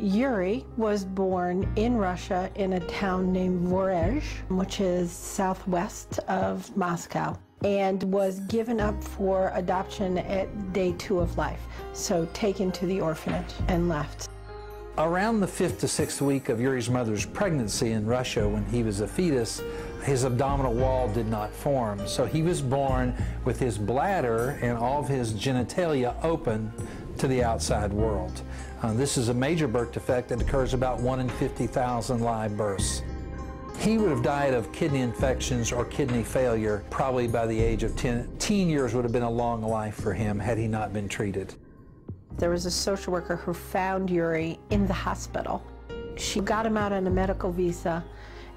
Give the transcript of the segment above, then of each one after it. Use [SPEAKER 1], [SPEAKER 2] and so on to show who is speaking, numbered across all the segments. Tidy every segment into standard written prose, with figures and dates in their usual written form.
[SPEAKER 1] Yuri was born in Russia in a town named Voronezh, which is southwest of Moscow, and was given up for adoption at day 2 of life, so taken to the orphanage and left.
[SPEAKER 2] Around the 5th to 6th week of Yuri's mother's pregnancy in Russia, when he was a fetus, his abdominal wall did not form, so he was born with his bladder and all of his genitalia open to the outside world. This is a major birth defect that occurs about 1 in 50,000 live births. He would have died of kidney infections or kidney failure probably by the age of 10. Teen years would have been a long life for him had he not been treated.
[SPEAKER 1] There was a social worker who found Yuri in the hospital. She got him out on a medical visa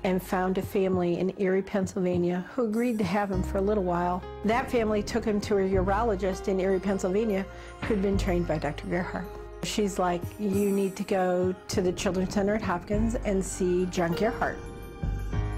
[SPEAKER 1] and found a family in Erie, Pennsylvania, who agreed to have him for a little while. That family took him to a urologist in Erie, Pennsylvania, who'd been trained by Dr. Gerhardt. She's like, you need to go to the Children's Center at Hopkins and see John Gerhardt.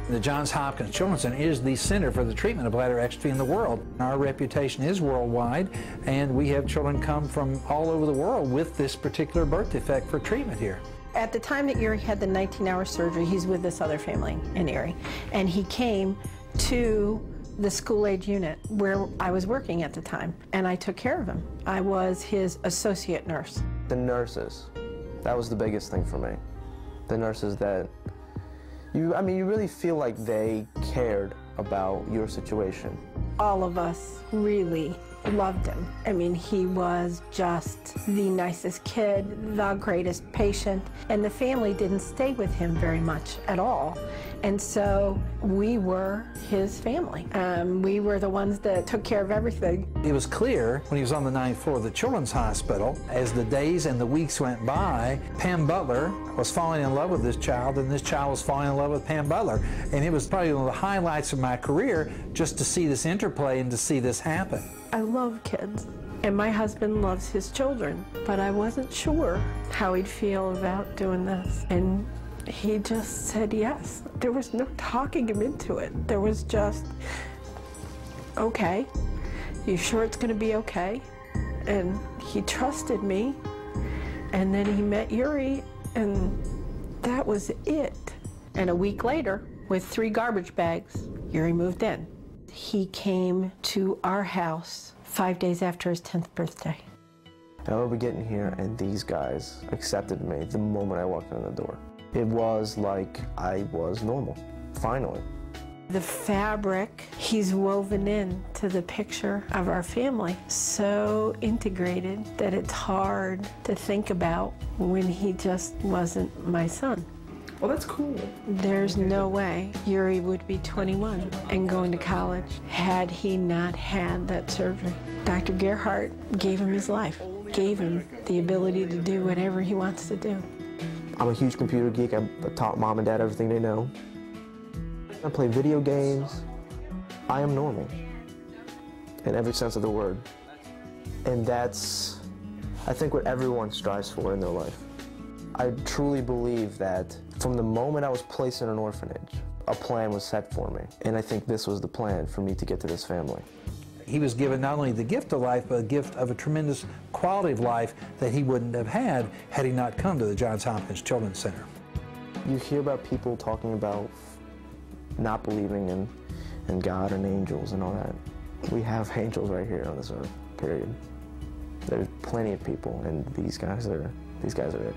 [SPEAKER 2] The Johns Hopkins Children's Center is the center for the treatment of bladder atrophy in the world. Our reputation is worldwide, and we have children come from all over the world with this particular birth defect for treatment here.
[SPEAKER 1] At the time that Yuri had the 19-hour surgery, he's with this other family in Erie, and he came to the school-age unit where I was working at the time, and I took care of him. I was his associate nurse.
[SPEAKER 3] The nurses, that was the biggest thing for me. The nurses that, you really feel like they cared about your situation.
[SPEAKER 1] All of us really loved him. I mean, he was just the nicest kid, the greatest patient, and the family didn't stay with him very much at all. And so we were his family. We were the ones that took care of everything.
[SPEAKER 2] It was clear when he was on the 9th floor of the Children's Hospital, as the days and the weeks went by, Pam Butler was falling in love with this child, and this child was falling in love with Pam Butler. And it was probably one of the highlights of my career just to see this interplay and to see this happen.
[SPEAKER 1] I love kids, and my husband loves his children, but I wasn't sure how he'd feel about doing this. And he just said yes. There was no talking him into it. There was just, okay, you sure it's gonna be okay? And he trusted me, and then he met Yuri, and that was it. And a week later, with 3 garbage bags, Yuri moved in. He came to our house 5 days after his 10th birthday.
[SPEAKER 3] I remember getting here, and these guys accepted me the moment I walked in the door. It was like I was normal, finally.
[SPEAKER 1] The fabric he's woven in to the picture of our family, so integrated that it's hard to think about when he just wasn't my son.
[SPEAKER 4] Well, that's cool.
[SPEAKER 1] There's no way Yuri would be 21 and going to college had he not had that surgery. Dr. Gerhardt gave him his life, gave him the ability to do whatever he wants to do.
[SPEAKER 3] I'm a huge computer geek. I taught mom and dad everything they know. I play video games. I am normal in every sense of the word. And that's, I think, what everyone strives for in their life. I truly believe that from the moment I was placed in an orphanage, a plan was set for me. And I think this was the plan for me to get to this family.
[SPEAKER 2] He was given not only the gift of life, but a gift of a tremendous quality of life that he wouldn't have had he not come to the Johns Hopkins Children's Center.
[SPEAKER 3] You hear about people talking about not believing in God and angels and all that. We have angels right here on this earth, period. There's plenty of people, and these guys are it.